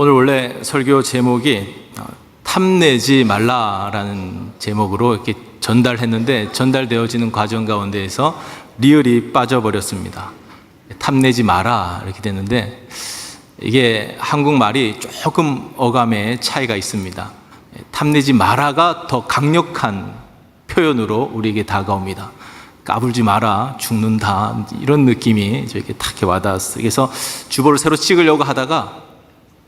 오늘 원래 설교 제목이 탐내지 말라라는 제목으로 이렇게 전달했는데 전달되어지는 과정 가운데에서 리을이 빠져버렸습니다. 탐내지 마라 이렇게 됐는데 이게 한국말이 조금 어감의 차이가 있습니다. 탐내지 마라가 더 강력한 표현으로 우리에게 다가옵니다. 까불지 마라, 죽는다, 이런 느낌이 저에게 탁 와닿았어요. 그래서 주보를 새로 찍으려고 하다가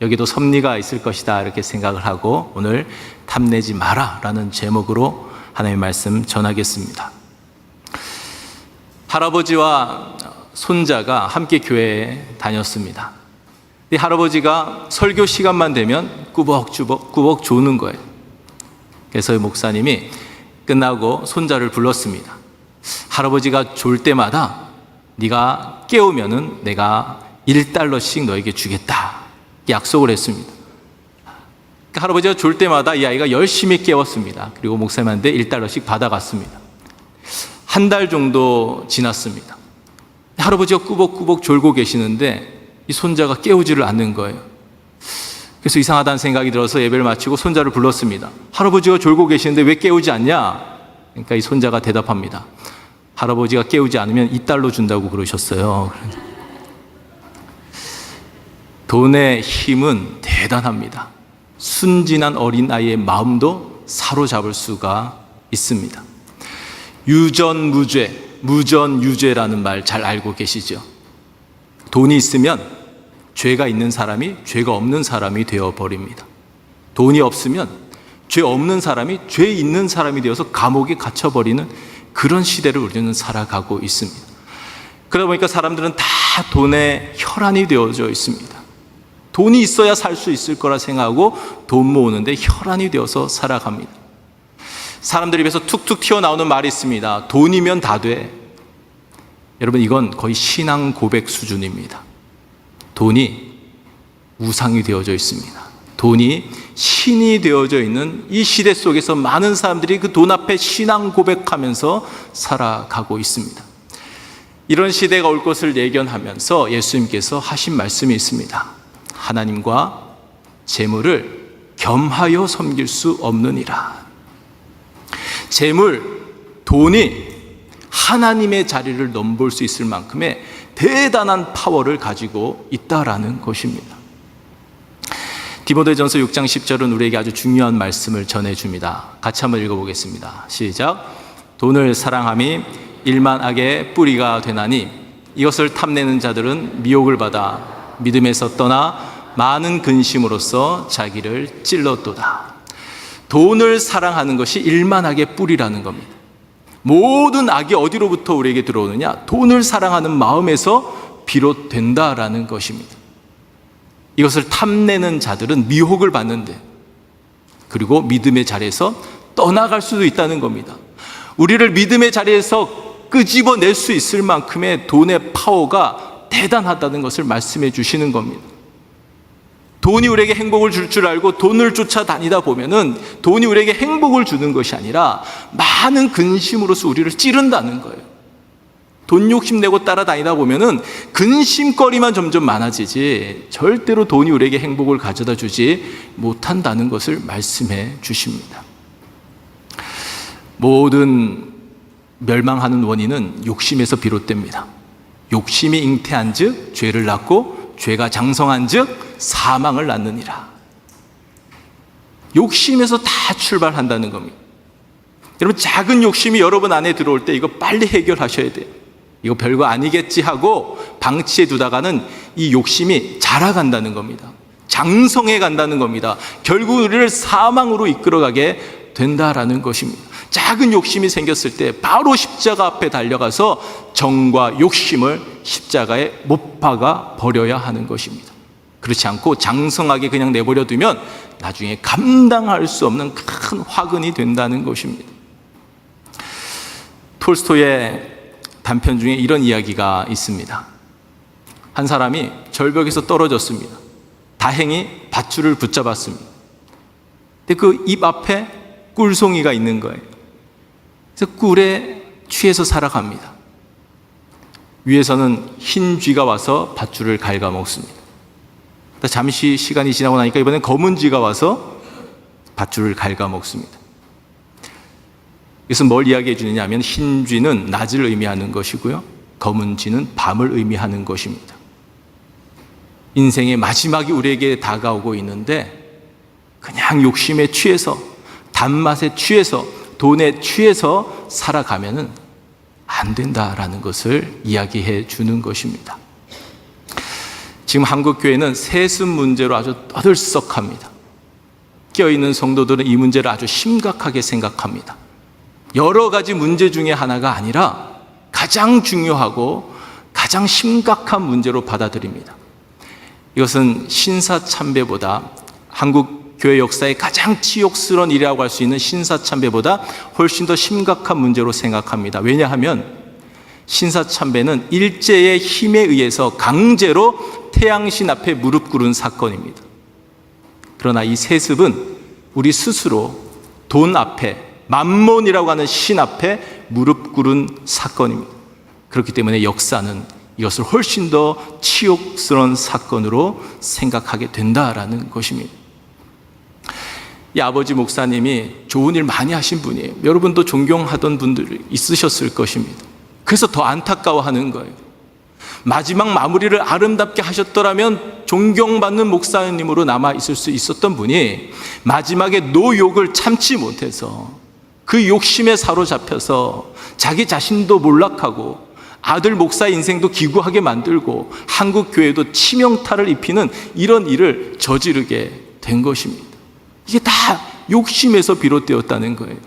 여기도 섭리가 있을 것이다 이렇게 생각을 하고 오늘 탐내지 마라 라는 제목으로 하나님의 말씀 전하겠습니다. 할아버지와 손자가 함께 교회에 다녔습니다. 이 할아버지가 설교 시간만 되면 꾸벅꾸벅 조는 거예요. 그래서 목사님이 끝나고 손자를 불렀습니다. 할아버지가 졸 때마다 네가 깨우면은 내가 $1씩 너에게 주겠다 약속을 했습니다. 그러니까 할아버지가 졸 때마다 이 아이가 열심히 깨웠습니다. 그리고 목사님한테 $1씩 받아갔습니다. 한 달 정도 지났습니다. 할아버지가 꾸벅꾸벅 졸고 계시는데 이 손자가 깨우지를 않는 거예요. 그래서 이상하다는 생각이 들어서 예배를 마치고 손자를 불렀습니다. 할아버지가 졸고 계시는데 왜 깨우지 않냐? 그러니까 이 손자가 대답합니다. 할아버지가 깨우지 않으면 $2 준다고 그러셨어요. 돈의 힘은 대단합니다. 순진한 어린아이의 마음도 사로잡을 수가 있습니다. 유전무죄, 무전유죄라는 말 잘 알고 계시죠? 돈이 있으면 죄가 있는 사람이 죄가 없는 사람이 되어버립니다. 돈이 없으면 죄 없는 사람이 죄 있는 사람이 되어서 감옥에 갇혀버리는 그런 시대를 우리는 살아가고 있습니다. 그러다 보니까 사람들은 다 돈에 혈안이 되어져 있습니다. 돈이 있어야 살 수 있을 거라 생각하고 돈 모으는데 혈안이 되어서 살아갑니다. 사람들 입에서 툭툭 튀어나오는 말이 있습니다. 돈이면 다 돼. 여러분, 이건 거의 신앙 고백 수준입니다. 돈이 우상이 되어져 있습니다. 돈이 신이 되어져 있는 이 시대 속에서 많은 사람들이 그 돈 앞에 신앙 고백하면서 살아가고 있습니다. 이런 시대가 올 것을 예견하면서 예수님께서 하신 말씀이 있습니다. 하나님과 재물을 겸하여 섬길 수 없느니라. 재물, 돈이 하나님의 자리를 넘볼 수 있을 만큼의 대단한 파워를 가지고 있다라는 것입니다. 디모데전서 6장 10절은 우리에게 아주 중요한 말씀을 전해줍니다. 같이 한번 읽어보겠습니다. 시작. 돈을 사랑함이 일만악의 뿌리가 되나니 이것을 탐내는 자들은 미혹을 받아 믿음에서 떠나 많은 근심으로써 자기를 찔렀도다. 돈을 사랑하는 것이 일만악의 뿌리라는 겁니다. 모든 악이 어디로부터 우리에게 들어오느냐? 돈을 사랑하는 마음에서 비롯된다라는 것입니다. 이것을 탐내는 자들은 미혹을 받는데, 그리고 믿음의 자리에서 떠나갈 수도 있다는 겁니다. 우리를 믿음의 자리에서 끄집어낼 수 있을 만큼의 돈의 파워가 대단하다는 것을 말씀해 주시는 겁니다. 돈이 우리에게 행복을 줄 줄 알고 돈을 쫓아다니다 보면은 돈이 우리에게 행복을 주는 것이 아니라 많은 근심으로서 우리를 찌른다는 거예요. 돈 욕심내고 따라다니다 보면은 근심거리만 점점 많아지지 절대로 돈이 우리에게 행복을 가져다 주지 못한다는 것을 말씀해 주십니다. 모든 멸망하는 원인은 욕심에서 비롯됩니다. 욕심이 잉태한 즉 죄를 낳고 죄가 장성한 즉 사망을 낳느니라. 욕심에서 다 출발한다는 겁니다. 여러분, 작은 욕심이 여러분 안에 들어올 때 이거 빨리 해결하셔야 돼요. 이거 별거 아니겠지 하고 방치해 두다가는 이 욕심이 자라간다는 겁니다. 장성해 간다는 겁니다. 결국 우리를 사망으로 이끌어가게 된다라는 것입니다. 작은 욕심이 생겼을 때 바로 십자가 앞에 달려가서 정과 욕심을 십자가에 못 박아 버려야 하는 것입니다. 그렇지 않고 장성하게 그냥 내버려 두면 나중에 감당할 수 없는 큰 화근이 된다는 것입니다. 톨스토이의 단편 중에 이런 이야기가 있습니다. 한 사람이 절벽에서 떨어졌습니다. 다행히 밧줄을 붙잡았습니다. 근데 그 입 앞에 꿀송이가 있는 거예요. 그래서 꿀에 취해서 살아갑니다. 위에서는 흰 쥐가 와서 밧줄을 갉아먹습니다. 잠시 시간이 지나고 나니까 이번엔 검은 쥐가 와서 밧줄을 갉아먹습니다. 이것은 뭘 이야기해 주느냐 하면 흰 쥐는 낮을 의미하는 것이고요, 검은 쥐는 밤을 의미하는 것입니다. 인생의 마지막이 우리에게 다가오고 있는데 그냥 욕심에 취해서, 단맛에 취해서, 돈에 취해서 살아가면은 안 된다라는 것을 이야기해 주는 것입니다. 지금 한국교회는 세습 문제로 아주 떠들썩합니다. 깨어있는 성도들은 이 문제를 아주 심각하게 생각합니다. 여러 가지 문제 중에 하나가 아니라 가장 중요하고 가장 심각한 문제로 받아들입니다. 이것은 신사참배보다, 한국 교회 역사의 가장 치욕스러운 일이라고 할 수 있는 신사참배보다 훨씬 더 심각한 문제로 생각합니다. 왜냐하면 신사참배는 일제의 힘에 의해서 강제로 태양신 앞에 무릎 꿇은 사건입니다. 그러나 이 세습은 우리 스스로 돈 앞에, 만몬이라고 하는 신 앞에 무릎 꿇은 사건입니다. 그렇기 때문에 역사는 이것을 훨씬 더 치욕스러운 사건으로 생각하게 된다라는 것입니다. 이 아버지 목사님이 좋은 일 많이 하신 분이에요. 여러분도 존경하던 분들이 있으셨을 것입니다. 그래서 더 안타까워하는 거예요. 마지막 마무리를 아름답게 하셨더라면 존경받는 목사님으로 남아있을 수 있었던 분이 마지막에 노욕을 참지 못해서 그 욕심에 사로잡혀서 자기 자신도 몰락하고 아들 목사 인생도 기구하게 만들고 한국 교회도 치명타를 입히는 이런 일을 저지르게 된 것입니다. 이게 다 욕심에서 비롯되었다는 거예요.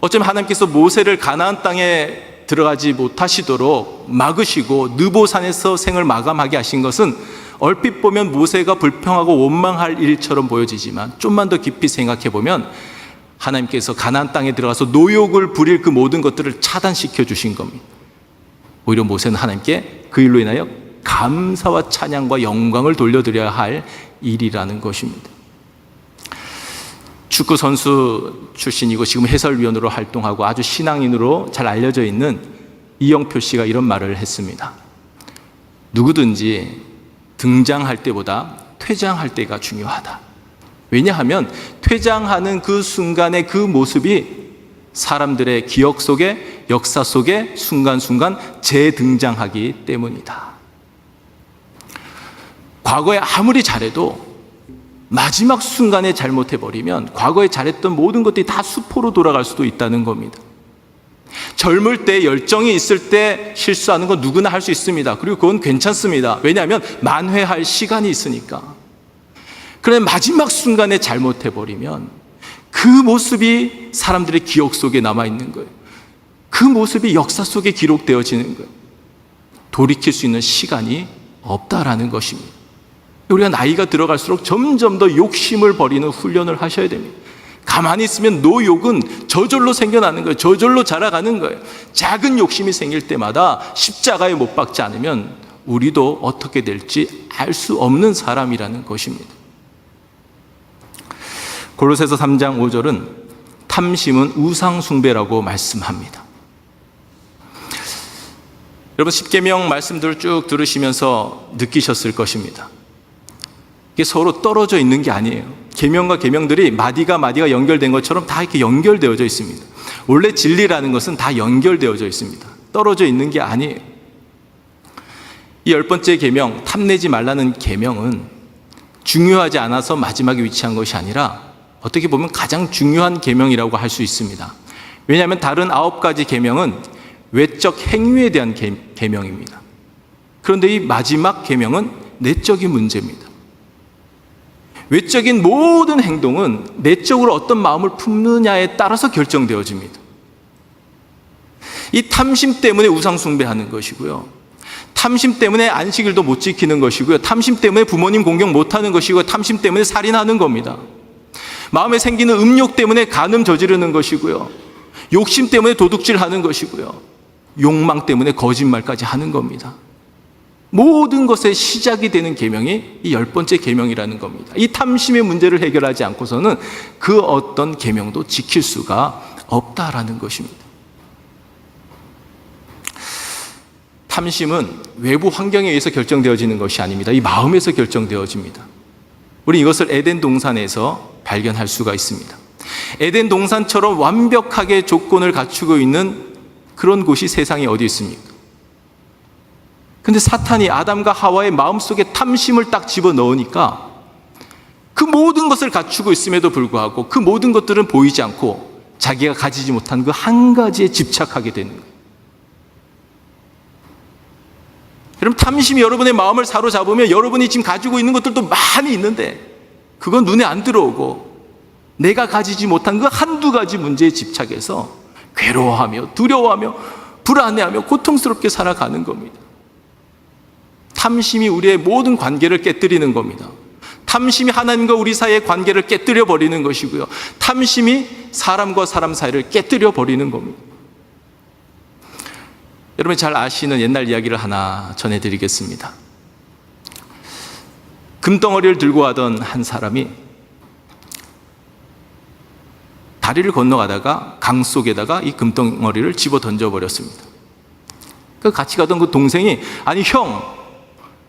어쩌면 하나님께서 모세를 가나안 땅에 들어가지 못하시도록 막으시고 느보산에서 생을 마감하게 하신 것은 얼핏 보면 모세가 불평하고 원망할 일처럼 보여지지만 좀만 더 깊이 생각해 보면 하나님께서 가나안 땅에 들어가서 노욕을 부릴 그 모든 것들을 차단시켜 주신 겁니다. 오히려 모세는 하나님께 그 일로 인하여 감사와 찬양과 영광을 돌려드려야 할 일이라는 것입니다. 축구 선수 출신이고 지금 해설위원으로 활동하고 아주 신앙인으로 잘 알려져 있는 이영표 씨가 이런 말을 했습니다. 누구든지 등장할 때보다 퇴장할 때가 중요하다. 왜냐하면 퇴장하는 그 순간의 그 모습이 사람들의 기억 속에, 역사 속에 순간순간 재등장하기 때문이다. 과거에 아무리 잘해도 마지막 순간에 잘못해버리면 과거에 잘했던 모든 것들이 다 수포로 돌아갈 수도 있다는 겁니다. 젊을 때, 열정이 있을 때 실수하는 건 누구나 할 수 있습니다. 그리고 그건 괜찮습니다. 왜냐하면 만회할 시간이 있으니까. 그런데 마지막 순간에 잘못해버리면 그 모습이 사람들의 기억 속에 남아있는 거예요. 그 모습이 역사 속에 기록되어지는 거예요. 돌이킬 수 있는 시간이 없다라는 것입니다. 우리가 나이가 들어갈수록 점점 더 욕심을 버리는 훈련을 하셔야 됩니다. 가만히 있으면 노욕은 저절로 생겨나는 거예요. 저절로 자라가는 거예요. 작은 욕심이 생길 때마다 십자가에 못 박지 않으면 우리도 어떻게 될지 알 수 없는 사람이라는 것입니다. 골로새서 3장 5절은 탐심은 우상 숭배라고 말씀합니다. 여러분 십계명 말씀들을 쭉 들으시면서 느끼셨을 것입니다. 이게 서로 떨어져 있는 게 아니에요. 계명과 계명들이 마디가 연결된 것처럼 다 이렇게 연결되어져 있습니다. 원래 진리라는 것은 다 연결되어져 있습니다. 떨어져 있는 게 아니에요. 이 10번째 계명, 탐내지 말라는 계명은 중요하지 않아서 마지막에 위치한 것이 아니라 어떻게 보면 가장 중요한 계명이라고 할 수 있습니다. 왜냐하면 다른 9가지 계명은 외적 행위에 대한 계명입니다. 그런데 이 마지막 계명은 내적인 문제입니다. 외적인 모든 행동은 내적으로 어떤 마음을 품느냐에 따라서 결정되어집니다. 이 탐심 때문에 우상 숭배하는 것이고요, 탐심 때문에 안식일도 못 지키는 것이고요, 탐심 때문에 부모님 공경 못하는 것이고, 탐심 때문에 살인하는 겁니다. 마음에 생기는 음욕 때문에 간음 저지르는 것이고요, 욕심 때문에 도둑질하는 것이고요, 욕망 때문에 거짓말까지 하는 겁니다. 모든 것의 시작이 되는 계명이 이 10번째 계명이라는 겁니다. 이 탐심의 문제를 해결하지 않고서는 그 어떤 계명도 지킬 수가 없다라는 것입니다. 탐심은 외부 환경에 의해서 결정되어지는 것이 아닙니다. 이 마음에서 결정되어집니다. 우리 이것을 에덴 동산에서 발견할 수가 있습니다. 에덴 동산처럼 완벽하게 조건을 갖추고 있는 그런 곳이 세상에 어디 있습니까? 근데 사탄이 아담과 하와의 마음속에 탐심을 딱 집어넣으니까 그 모든 것을 갖추고 있음에도 불구하고 그 모든 것들은 보이지 않고 자기가 가지지 못한 그 한 가지에 집착하게 되는 거예요. 여러분, 탐심이 여러분의 마음을 사로잡으면 여러분이 지금 가지고 있는 것들도 많이 있는데 그건 눈에 안 들어오고 내가 가지지 못한 그 한두 가지 문제에 집착해서 괴로워하며 두려워하며 불안해하며 고통스럽게 살아가는 겁니다. 탐심이 우리의 모든 관계를 깨뜨리는 겁니다. 탐심이 하나님과 우리 사이의 관계를 깨뜨려 버리는 것이고요. 탐심이 사람과 사람 사이를 깨뜨려 버리는 겁니다. 여러분이 잘 아시는 옛날 이야기를 하나 전해드리겠습니다. 금덩어리를 들고 가던 한 사람이 다리를 건너가다가 강 속에다가 이 금덩어리를 집어 던져버렸습니다. 그 같이 가던 그 동생이, 아니 형,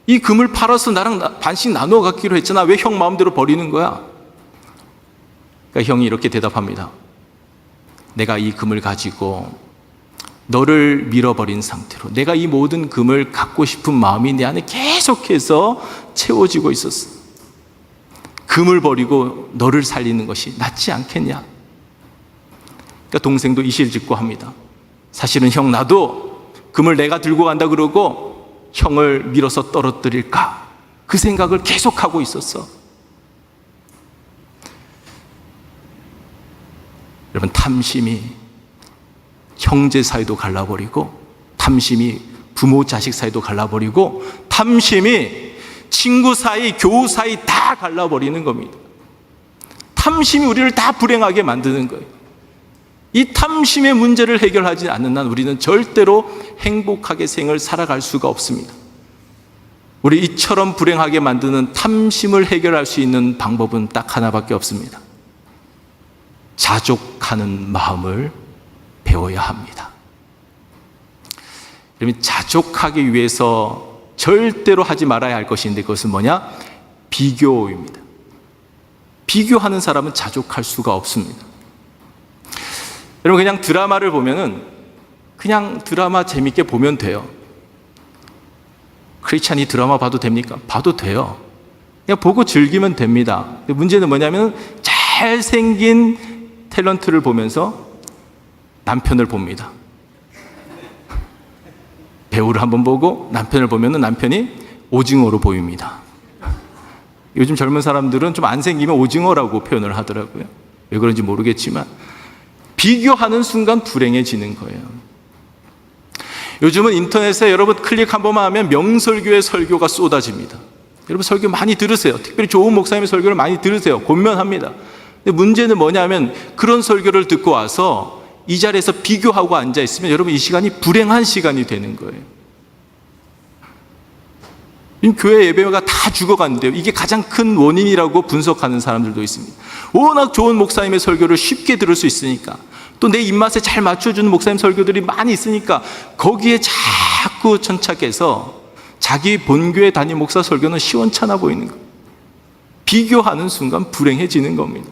이 금을 팔아서 나랑 반씩 나누어 갖기로 했잖아. 왜 형 마음대로 버리는 거야? 그러니까 형이 이렇게 대답합니다. 내가 이 금을 가지고 너를 밀어버린 상태로 내가 이 모든 금을 갖고 싶은 마음이 내 안에 계속해서 채워지고 있었어. 금을 버리고 너를 살리는 것이 낫지 않겠냐? 그러니까 동생도 이실직고 합니다. 사실은 형, 나도 금을 내가 들고 간다 그러고 형을 밀어서 떨어뜨릴까? 그 생각을 계속하고 있었어. 여러분, 탐심이 형제 사이도 갈라버리고, 탐심이 부모 자식 사이도 갈라버리고, 탐심이 친구 사이, 교우 사이 다 갈라버리는 겁니다. 탐심이 우리를 다 불행하게 만드는 거예요. 이 탐심의 문제를 해결하지 않는 한 우리는 절대로 행복하게 생을 살아갈 수가 없습니다. 우리 이처럼 불행하게 만드는 탐심을 해결할 수 있는 방법은 딱 하나밖에 없습니다. 자족하는 마음을 배워야 합니다. 그러면 자족하기 위해서 절대로 하지 말아야 할 것인데 그것은 뭐냐? 비교입니다. 비교하는 사람은 자족할 수가 없습니다. 여러분, 그냥 드라마를 보면은 그냥 드라마 재밌게 보면 돼요. 크리스찬이 드라마 봐도 됩니까? 봐도 돼요. 그냥 보고 즐기면 됩니다. 문제는 뭐냐면 잘생긴 탤런트를 보면서 남편을 봅니다. 배우를 한번 보고 남편을 보면 남편이 오징어로 보입니다. 요즘 젊은 사람들은 좀 안 생기면 오징어라고 표현을 하더라고요. 왜 그런지 모르겠지만 비교하는 순간 불행해지는 거예요. 요즘은 인터넷에 여러분 클릭 한 번만 하면 명설교의 설교가 쏟아집니다. 여러분 설교 많이 들으세요. 특별히 좋은 목사님의 설교를 많이 들으세요. 권면합니다. 근데 문제는 뭐냐면 그런 설교를 듣고 와서 이 자리에서 비교하고 앉아있으면 여러분 이 시간이 불행한 시간이 되는 거예요. 교회 예배가 다 죽어갔는데요. 이게 가장 큰 원인이라고 분석하는 사람들도 있습니다. 워낙 좋은 목사님의 설교를 쉽게 들을 수 있으니까, 또 내 입맛에 잘 맞춰주는 목사님 설교들이 많이 있으니까 거기에 자꾸 천착해서 자기 본교회 담임 목사 설교는 시원찮아 보이는 거예요. 비교하는 순간 불행해지는 겁니다.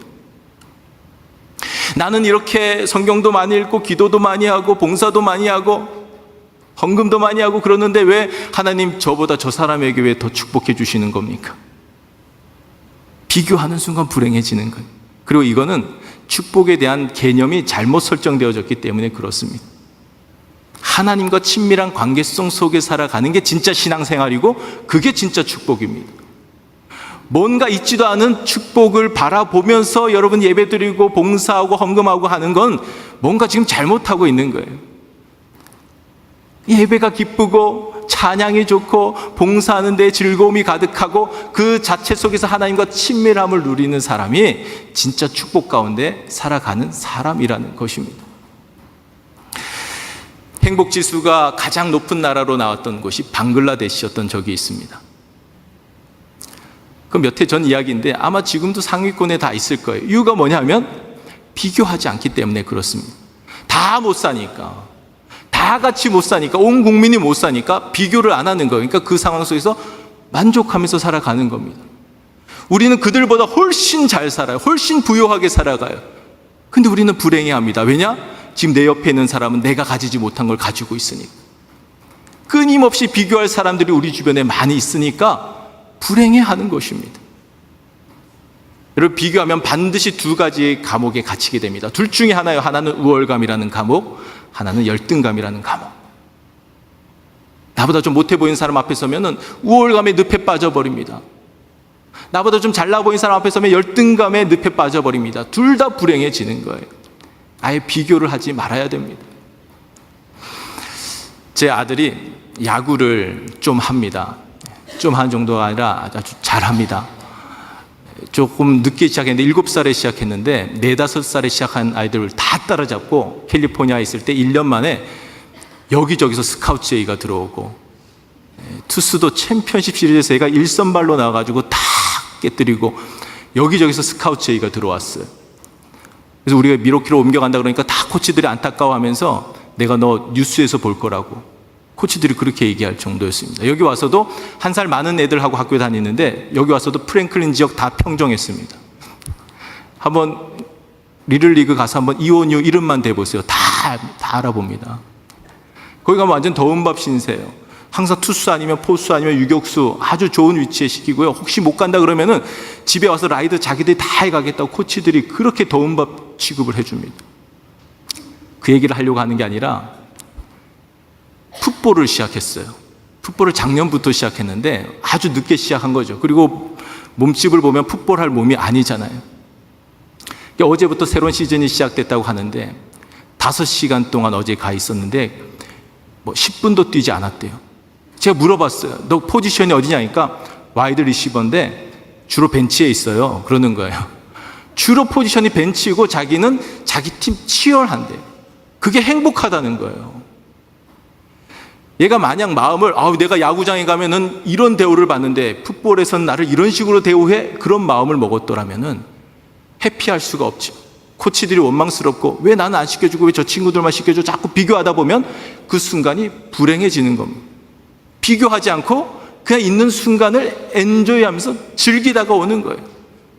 나는 이렇게 성경도 많이 읽고 기도도 많이 하고 봉사도 많이 하고 헌금도 많이 하고 그러는데 왜 하나님 저보다 저 사람에게 왜 더 축복해 주시는 겁니까? 비교하는 순간 불행해지는 거예요. 그리고 이거는 축복에 대한 개념이 잘못 설정되어졌기 때문에 그렇습니다. 하나님과 친밀한 관계성 속에 살아가는 게 진짜 신앙생활이고 그게 진짜 축복입니다. 뭔가 있지도 않은 축복을 바라보면서 여러분 예배드리고 봉사하고 헌금하고 하는 건 뭔가 지금 잘못하고 있는 거예요. 예배가 기쁘고 찬양이 좋고 봉사하는 데 즐거움이 가득하고 그 자체 속에서 하나님과 친밀함을 누리는 사람이 진짜 축복 가운데 살아가는 사람이라는 것입니다. 행복지수가 가장 높은 나라로 나왔던 곳이 방글라데시였던 적이 있습니다. 그 몇 해 전 이야기인데 아마 지금도 상위권에 다 있을 거예요. 이유가 뭐냐면 비교하지 않기 때문에 그렇습니다. 다 못 사니까, 다 같이 못 사니까, 온 국민이 못 사니까 비교를 안 하는 거예요. 그러니까 그 상황 속에서 만족하면서 살아가는 겁니다. 우리는 그들보다 훨씬 잘 살아요. 훨씬 부유하게 살아가요. 근데 우리는 불행해합니다. 왜냐? 지금 내 옆에 있는 사람은 내가 가지지 못한 걸 가지고 있으니까. 끊임없이 비교할 사람들이 우리 주변에 많이 있으니까 불행해하는 것입니다. 여러분, 비교하면 반드시 두 가지의 감옥에 갇히게 됩니다. 둘 중에 하나요. 하나는 우월감이라는 감옥, 하나는 열등감이라는 감옥. 나보다 좀 못해 보이는 사람 앞에 서면은 우월감의 늪에 빠져버립니다. 나보다 좀 잘나 보이는 사람 앞에 서면 열등감의 늪에 빠져버립니다. 둘 다 불행해지는 거예요. 아예 비교를 하지 말아야 됩니다. 제 아들이 야구를 좀 합니다. 좀 하는 정도가 아니라 아주 잘합니다. 조금 늦게 시작했는데 7살에 시작했는데 4, 5살에 시작한 아이들을 다 따라잡고 캘리포니아에 있을 때 1년 만에 여기저기서 스카우트 제의가 들어오고, 투수도 챔피언십 시리즈에서 얘가 1선발로 나와가지고 다 깨뜨리고 여기저기서 스카우트 제의가 들어왔어요. 그래서 우리가 미러키로 옮겨간다 그러니까 다 코치들이 안타까워하면서 내가 너 뉴스에서 볼 거라고 코치들이 그렇게 얘기할 정도였습니다. 여기 와서도 1살 많은 애들하고 학교 다니는데 여기 와서도 프랭클린 지역 다 평정했습니다. 한번 리틀리그 가서 한번 이원유 이름만 대보세요. 다 알아봅니다. 거기 가면 완전 더운 밥 신세예요. 항상 투수 아니면 포수 아니면 유격수 아주 좋은 위치에 시키고요. 혹시 못 간다 그러면은 집에 와서 라이드 자기들이 다 해가겠다고 코치들이 그렇게 더운 밥 취급을 해줍니다. 그 얘기를 하려고 하는 게 아니라 풋볼을 시작했어요. 풋볼을 작년부터 시작했는데 아주 늦게 시작한 거죠. 그리고 몸집을 보면 풋볼 할 몸이 아니잖아요. 어제부터 새로운 시즌이 시작됐다고 하는데 5시간 동안 어제 가 있었는데 10분도 뛰지 않았대요. 제가 물어봤어요. 너 포지션이 어디냐니까 와이드 리시버인데 주로 벤치에 있어요. 그러는 거예요. 주로 포지션이 벤치이고 자기는 자기 팀 치열한대요. 그게 행복하다는 거예요. 얘가 만약 마음을 내가 야구장에 가면은 이런 대우를 받는데 풋볼에서는 나를 이런 식으로 대우해? 그런 마음을 먹었더라면은 해피할 수가 없죠. 코치들이 원망스럽고 왜 나는 안 시켜주고 왜 저 친구들만 시켜줘? 자꾸 비교하다 보면 그 순간이 불행해지는 겁니다. 비교하지 않고 그냥 있는 순간을 엔조이하면서 즐기다가 오는 거예요.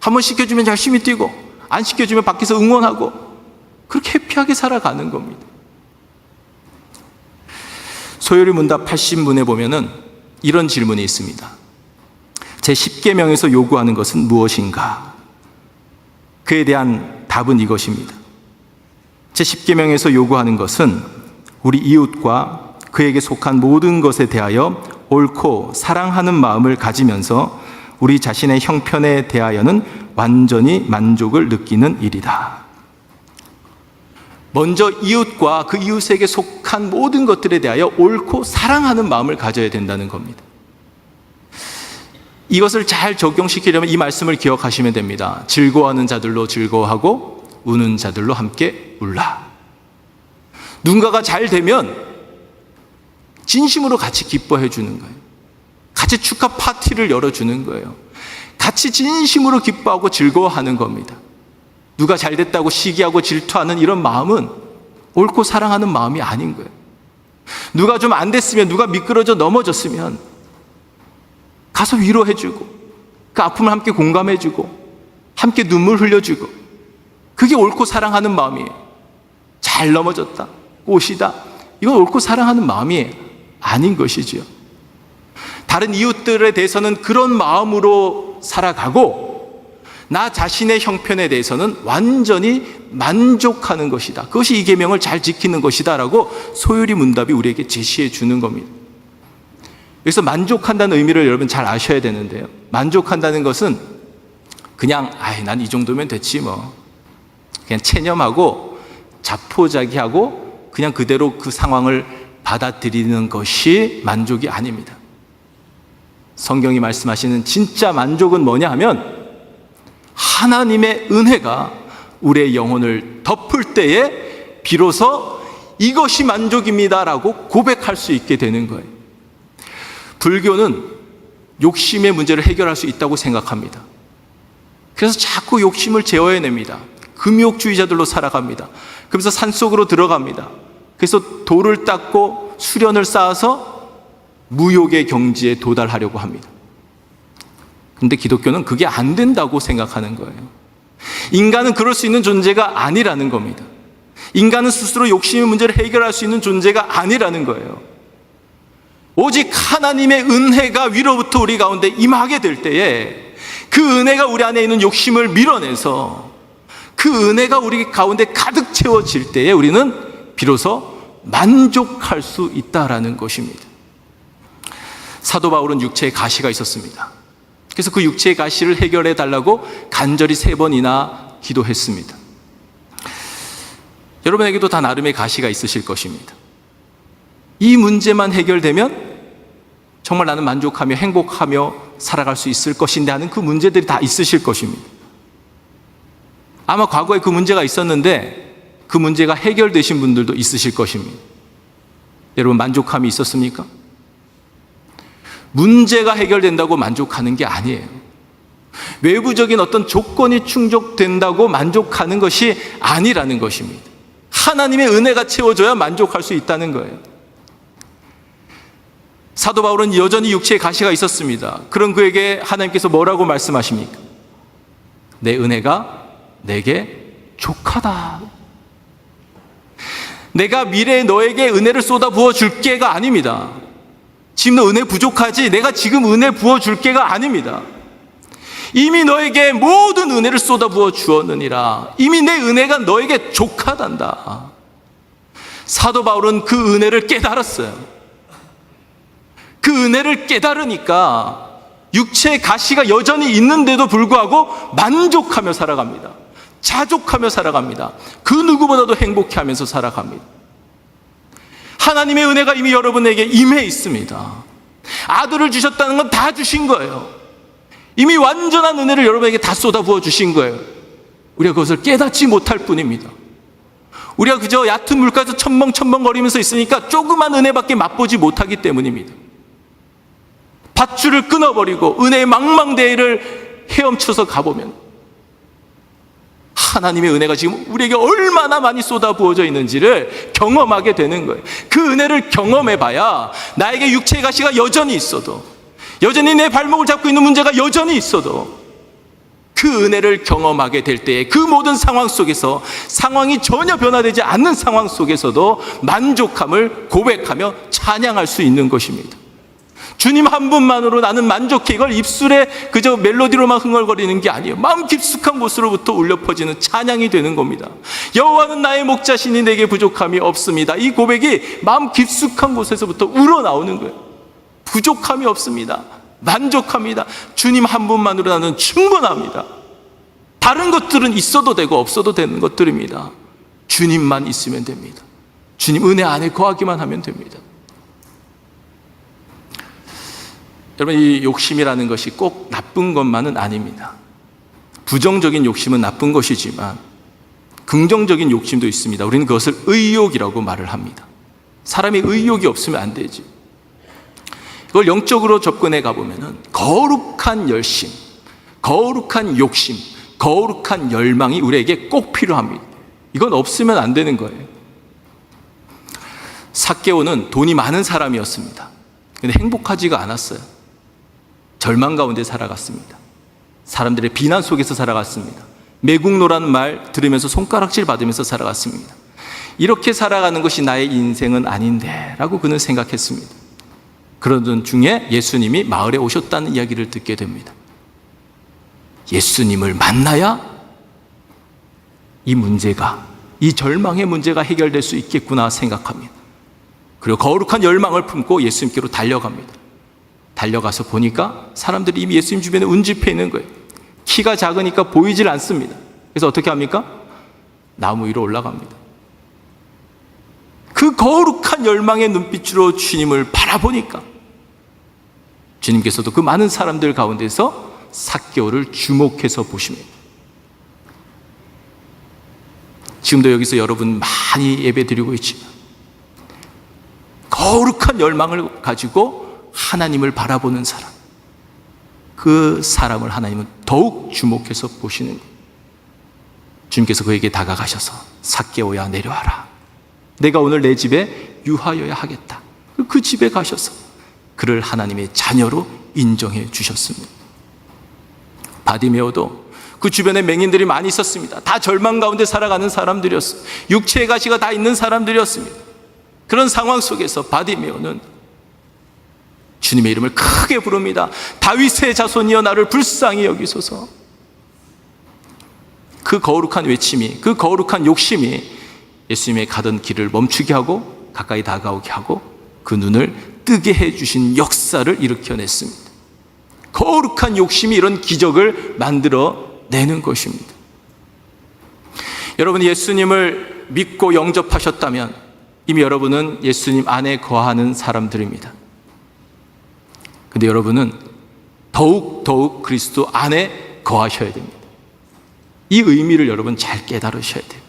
한번 시켜주면 열심히 뛰고 안 시켜주면 밖에서 응원하고 그렇게 해피하게 살아가는 겁니다. 소요리 문답 80문에 보면은 이런 질문이 있습니다. 제 10계명에서 요구하는 것은 무엇인가? 그에 대한 답은 이것입니다. 제 10계명에서 요구하는 것은 우리 이웃과 그에게 속한 모든 것에 대하여 옳고 사랑하는 마음을 가지면서 우리 자신의 형편에 대하여는 완전히 만족을 느끼는 일이다. 먼저 이웃과 그 이웃에게 속한 모든 것들에 대하여 옳고 사랑하는 마음을 가져야 된다는 겁니다. 이것을 잘 적용시키려면 이 말씀을 기억하시면 됩니다. 즐거워하는 자들로 즐거워하고 우는 자들로 함께 울라. 누군가가 잘 되면 진심으로 같이 기뻐해 주는 거예요. 같이 축하 파티를 열어주는 거예요. 같이 진심으로 기뻐하고 즐거워하는 겁니다. 누가 잘 됐다고 시기하고 질투하는 이런 마음은 옳고 사랑하는 마음이 아닌 거예요. 누가 좀 안 됐으면, 누가 미끄러져 넘어졌으면 가서 위로해주고 그 아픔을 함께 공감해주고 함께 눈물 흘려주고, 그게 옳고 사랑하는 마음이에요. 잘 넘어졌다, 꽃이다, 이건 옳고 사랑하는 마음이 아닌 것이지요. 다른 이웃들에 대해서는 그런 마음으로 살아가고 나 자신의 형편에 대해서는 완전히 만족하는 것이다. 그것이 이 계명을 잘 지키는 것이다 라고 소요리 문답이 우리에게 제시해 주는 겁니다. 그래서 만족한다는 의미를 여러분 잘 아셔야 되는데요, 만족한다는 것은 그냥 난 이 정도면 됐지 뭐, 그냥 체념하고 자포자기하고 그냥 그대로 그 상황을 받아들이는 것이 만족이 아닙니다. 성경이 말씀하시는 진짜 만족은 뭐냐 하면 하나님의 은혜가 우리의 영혼을 덮을 때에 비로소 이것이 만족입니다라고 고백할 수 있게 되는 거예요. 불교는 욕심의 문제를 해결할 수 있다고 생각합니다. 그래서 자꾸 욕심을 제어해냅니다. 금욕주의자들로 살아갑니다. 그러면서 산속으로 들어갑니다. 그래서 돌을 닦고 수련을 쌓아서 무욕의 경지에 도달하려고 합니다. 근데 기독교는 그게 안 된다고 생각하는 거예요. 인간은 그럴 수 있는 존재가 아니라는 겁니다. 인간은 스스로 욕심의 문제를 해결할 수 있는 존재가 아니라는 거예요. 오직 하나님의 은혜가 위로부터 우리 가운데 임하게 될 때에 그 은혜가 우리 안에 있는 욕심을 밀어내서 그 은혜가 우리 가운데 가득 채워질 때에 우리는 비로소 만족할 수 있다라는 것입니다. 사도 바울은 육체에 가시가 있었습니다. 그래서 그 육체의 가시를 해결해 달라고 간절히 3번이나 기도했습니다. 여러분에게도 다 나름의 가시가 있으실 것입니다. 이 문제만 해결되면 정말 나는 만족하며 행복하며 살아갈 수 있을 것인데 하는 그 문제들이 다 있으실 것입니다. 아마 과거에 그 문제가 있었는데 그 문제가 해결되신 분들도 있으실 것입니다. 여러분, 만족함이 있었습니까? 문제가 해결된다고 만족하는 게 아니에요. 외부적인 어떤 조건이 충족된다고 만족하는 것이 아니라는 것입니다. 하나님의 은혜가 채워줘야 만족할 수 있다는 거예요. 사도 바울은 여전히 육체에 가시가 있었습니다. 그런 그에게 하나님께서 뭐라고 말씀하십니까? 내 은혜가 내게 족하다. 내가 미래에 너에게 은혜를 쏟아 부어 줄게가 아닙니다. 지금 너 은혜 부족하지? 내가 지금 은혜 부어 줄게가 아닙니다. 이미 너에게 모든 은혜를 쏟아 부어 주었느니라. 이미 내 은혜가 너에게 족하단다. 사도 바울은 그 은혜를 깨달았어요. 그 은혜를 깨달으니까 육체의 가시가 여전히 있는데도 불구하고 만족하며 살아갑니다. 자족하며 살아갑니다. 그 누구보다도 행복해하면서 살아갑니다. 하나님의 은혜가 이미 여러분에게 임해 있습니다. 아들을 주셨다는 건 다 주신 거예요. 이미 완전한 은혜를 여러분에게 다 쏟아부어 주신 거예요. 우리가 그것을 깨닫지 못할 뿐입니다. 우리가 그저 얕은 물가에서 첨벙첨벙거리면서 있으니까 조그만 은혜밖에 맛보지 못하기 때문입니다. 밧줄을 끊어버리고 은혜의 망망대해를 헤엄쳐서 가보면 하나님의 은혜가 지금 우리에게 얼마나 많이 쏟아부어져 있는지를 경험하게 되는 거예요. 그 은혜를 경험해봐야 나에게 육체의 가시가 여전히 있어도, 여전히 내 발목을 잡고 있는 문제가 여전히 있어도 그 은혜를 경험하게 될 때에 그 모든 상황 속에서, 상황이 전혀 변화되지 않는 상황 속에서도 만족함을 고백하며 찬양할 수 있는 것입니다. 주님 한 분만으로 나는 만족해, 이걸 입술에 그저 멜로디로만 흥얼거리는 게 아니에요. 마음 깊숙한 곳으로부터 울려 퍼지는 찬양이 되는 겁니다. 여호와는 나의 목자시니 내게 부족함이 없습니다. 이 고백이 마음 깊숙한 곳에서부터 우러나오는 거예요. 부족함이 없습니다. 만족합니다. 주님 한 분만으로 나는 충분합니다. 다른 것들은 있어도 되고 없어도 되는 것들입니다. 주님만 있으면 됩니다. 주님 은혜 안에 거하기만 하면 됩니다. 여러분, 이 욕심이라는 것이 꼭 나쁜 것만은 아닙니다. 부정적인 욕심은 나쁜 것이지만 긍정적인 욕심도 있습니다. 우리는 그것을 의욕이라고 말을 합니다. 사람이 의욕이 없으면 안 되지. 그걸 영적으로 접근해 가보면은 거룩한 열심, 거룩한 욕심, 거룩한 열망이 우리에게 꼭 필요합니다. 이건 없으면 안 되는 거예요. 삭개오는 돈이 많은 사람이었습니다. 근데 행복하지가 않았어요. 절망 가운데 살아갔습니다. 사람들의 비난 속에서 살아갔습니다. 매국노라는 말 들으면서 손가락질 받으면서 살아갔습니다. 이렇게 살아가는 것이 나의 인생은 아닌데 라고 그는 생각했습니다. 그러던 중에 예수님이 마을에 오셨다는 이야기를 듣게 됩니다. 예수님을 만나야 이 문제가, 이 절망의 문제가 해결될 수 있겠구나 생각합니다. 그리고 거룩한 열망을 품고 예수님께로 달려갑니다. 달려가서 보니까 사람들이 이미 예수님 주변에 운집해 있는 거예요. 키가 작으니까 보이질 않습니다. 그래서 어떻게 합니까? 나무 위로 올라갑니다. 그 거룩한 열망의 눈빛으로 주님을 바라보니까 주님께서도 그 많은 사람들 가운데서 삭개오를 주목해서 보십니다. 지금도 여기서 여러분 많이 예배 드리고 있지만 거룩한 열망을 가지고 하나님을 바라보는 사람, 그 사람을 하나님은 더욱 주목해서 보시는 거예요. 주님께서 그에게 다가가셔서 삭개오야 내려와라. 내가 오늘 내 집에 유하여야 하겠다. 그 집에 가셔서 그를 하나님의 자녀로 인정해 주셨습니다. 바디메오도 그 주변에 맹인들이 많이 있었습니다. 다 절망 가운데 살아가는 사람들이었어요. 육체의 가시가 다 있는 사람들이었습니다. 그런 상황 속에서 바디메오는 주님의 이름을 크게 부릅니다. 다윗의 자손이여 나를 불쌍히 여기소서. 그 거룩한 외침이, 그 거룩한 욕심이 예수님의 가던 길을 멈추게 하고 가까이 다가오게 하고 그 눈을 뜨게 해주신 역사를 일으켜냈습니다. 거룩한 욕심이 이런 기적을 만들어내는 것입니다. 여러분이 예수님을 믿고 영접하셨다면 이미 여러분은 예수님 안에 거하는 사람들입니다. 근데 여러분은 더욱 그리스도 안에 거하셔야 됩니다. 이 의미를 여러분 잘 깨달으셔야 돼요.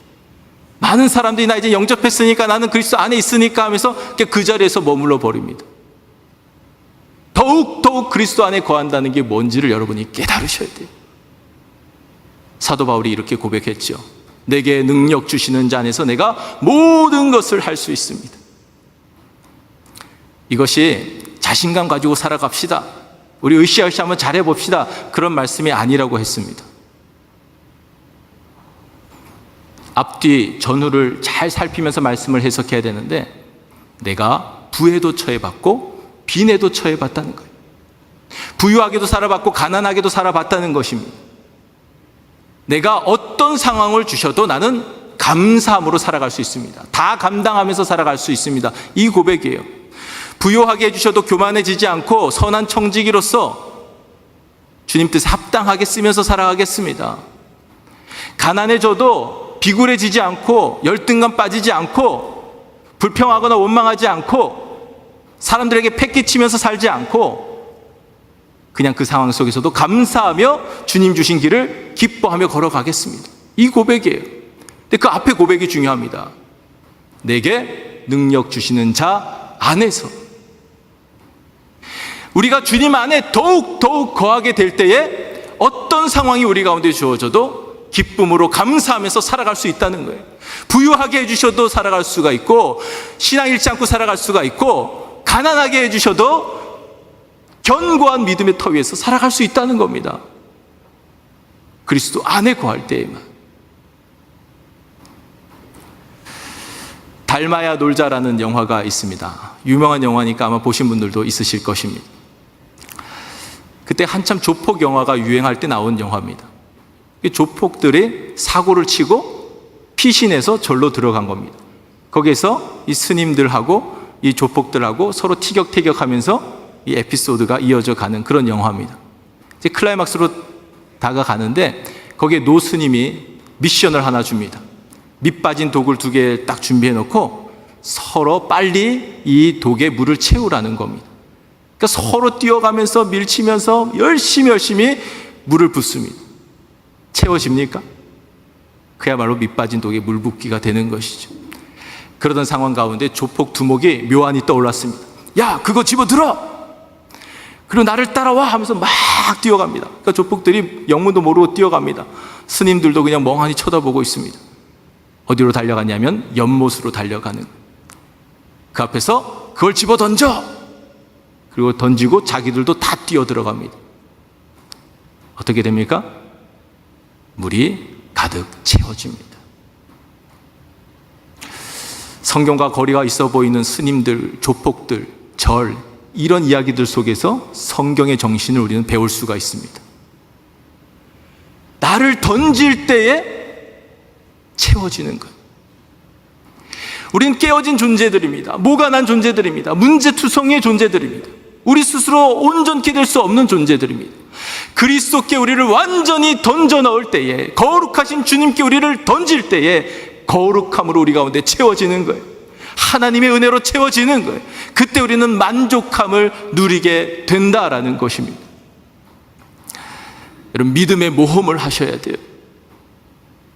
많은 사람들이 나 이제 영접했으니까 나는 그리스도 안에 있으니까 하면서 그 자리에서 머물러 버립니다. 더욱 그리스도 안에 거한다는 게 뭔지를 여러분이 깨달으셔야 돼요. 사도 바울이 이렇게 고백했죠. 내게 능력 주시는 자 안에서 내가 모든 것을 할 수 있습니다. 이것이 자신감 가지고 살아갑시다, 우리 으쌰으쌰 한번 잘해봅시다, 그런 말씀이 아니라고 했습니다. 앞뒤 전후를 잘 살피면서 말씀을 해석해야 되는데 내가 부에도 처해봤고 빈에도 처해봤다는 거예요. 부유하게도 살아봤고 가난하게도 살아봤다는 것입니다. 내가 어떤 상황을 주셔도 나는 감사함으로 살아갈 수 있습니다. 다 감당하면서 살아갈 수 있습니다. 이 고백이에요. 부유하게 해주셔도 교만해지지 않고 선한 청지기로서 주님 뜻에 합당하게 쓰면서 살아가겠습니다. 가난해져도 비굴해지지 않고 열등감 빠지지 않고 불평하거나 원망하지 않고 사람들에게 패기치면서 살지 않고 그냥 그 상황 속에서도 감사하며 주님 주신 길을 기뻐하며 걸어가겠습니다. 이 고백이에요. 근데 그 앞에 고백이 중요합니다. 내게 능력 주시는 자 안에서. 우리가 주님 안에 더욱 거하게 될 때에 어떤 상황이 우리 가운데 주어져도 기쁨으로 감사하면서 살아갈 수 있다는 거예요. 부유하게 해주셔도 살아갈 수가 있고 신앙 잃지 않고 살아갈 수가 있고 가난하게 해주셔도 견고한 믿음의 터 위에서 살아갈 수 있다는 겁니다. 그리스도 안에 거할 때에만. 닮아야 놀자라는 영화가 있습니다. 유명한 영화니까 아마 보신 분들도 있으실 것입니다. 그때 한참 조폭 영화가 유행할 때 나온 영화입니다. 조폭들이 사고를 치고 피신해서 절로 들어간 겁니다. 거기에서 이 스님들하고 이 조폭들하고 서로 티격태격하면서 이 에피소드가 이어져 가는 그런 영화입니다. 이제 클라이막스로 다가가는데 거기에 노 스님이 미션을 하나 줍니다. 밑 빠진 독을 2개 딱 준비해 놓고 서로 빨리 이 독에 물을 채우라는 겁니다. 그러니까 서로 뛰어가면서 밀치면서 열심히 물을 붓습니다. 채워집니까? 그야말로 밑 빠진 독에 물 붓기가 되는 것이죠. 그러던 상황 가운데 조폭 두목이 묘안이 떠올랐습니다. 야, 그거 집어들어! 그리고 나를 따라와! 하면서 막 뛰어갑니다. 그러니까 조폭들이 영문도 모르고 뛰어갑니다. 스님들도 그냥 멍하니 쳐다보고 있습니다. 어디로 달려갔냐면 연못으로 달려가는. 그 앞에서 그걸 집어 던져! 그리고 던지고 자기들도 다 뛰어 들어갑니다. 어떻게 됩니까? 물이 가득 채워집니다. 성경과 거리가 있어 보이는 스님들, 조폭들, 절, 이런 이야기들 속에서 성경의 정신을 우리는 배울 수가 있습니다. 나를 던질 때에 채워지는 것. 우리는 깨어진 존재들입니다. 모가난 존재들입니다. 문제투성이의 존재들입니다. 우리 스스로 온전케 될 수 없는 존재들입니다. 그리스도께 우리를 완전히 던져 넣을 때에, 거룩하신 주님께 우리를 던질 때에 거룩함으로 우리 가운데 채워지는 거예요. 하나님의 은혜로 채워지는 거예요. 그때 우리는 만족함을 누리게 된다라는 것입니다. 여러분, 믿음의 모험을 하셔야 돼요.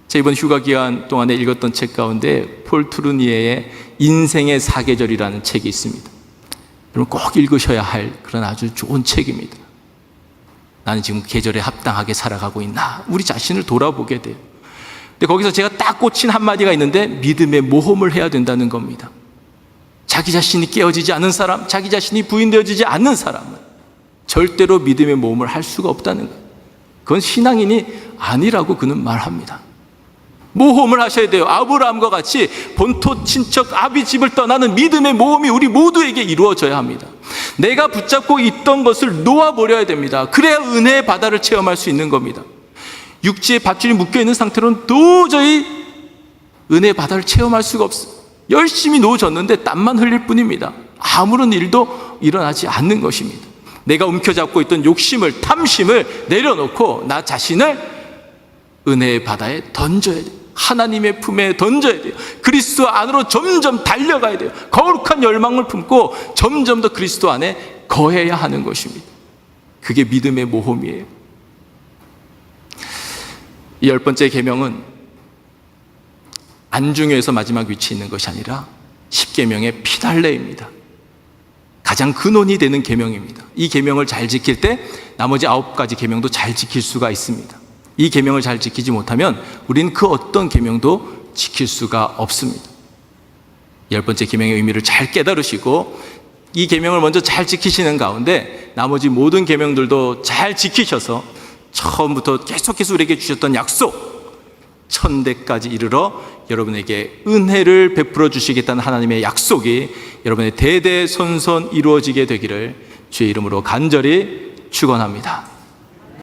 제가 이번 휴가 기간 동안에 읽었던 책 가운데 폴 투르니에의 인생의 사계절이라는 책이 있습니다. 여러분 꼭 읽으셔야 할 그런 아주 좋은 책입니다. 나는 지금 계절에 합당하게 살아가고 있나? 우리 자신을 돌아보게 돼요. 근데 거기서 제가 딱 꽂힌 한마디가 있는데 믿음의 모험을 해야 된다는 겁니다. 자기 자신이 깨어지지 않은 사람, 자기 자신이 부인되어지지 않는 사람은 절대로 믿음의 모험을 할 수가 없다는 거예요. 그건 신앙인이 아니라고 그는 말합니다. 모험을 하셔야 돼요. 아브라함과 같이 본토 친척 아비 집을 떠나는 믿음의 모험이 우리 모두에게 이루어져야 합니다. 내가 붙잡고 있던 것을 놓아버려야 됩니다. 그래야 은혜의 바다를 체험할 수 있는 겁니다. 육지에 밧줄이 묶여있는 상태로는 도저히 은혜의 바다를 체험할 수가 없어요. 열심히 놓아졌는데 땀만 흘릴 뿐입니다. 아무런 일도 일어나지 않는 것입니다. 내가 움켜잡고 있던 욕심을, 탐심을 내려놓고 나 자신을 은혜의 바다에 던져야 돼요. 하나님의 품에 던져야 돼요. 그리스도 안으로 점점 달려가야 돼요. 거룩한 열망을 품고 점점 더 그리스도 안에 거해야 하는 것입니다. 그게 믿음의 모험이에요. 이 10번째 계명은 안중에서 마지막 위치에 있는 것이 아니라 10계명의 피달레입니다. 가장 근원이 되는 계명입니다. 이 계명을 잘 지킬 때 나머지 9가지 계명도 잘 지킬 수가 있습니다. 이 계명을 잘 지키지 못하면 우리는 그 어떤 계명도 지킬 수가 없습니다. 10번째 계명의 의미를 잘 깨달으시고 이 계명을 먼저 잘 지키시는 가운데 나머지 모든 계명들도 잘 지키셔서 처음부터 계속해서 우리에게 주셨던 약속, 천대까지 이르러 여러분에게 은혜를 베풀어 주시겠다는 하나님의 약속이 여러분의 대대손손 이루어지게 되기를 주의 이름으로 간절히 축원합니다.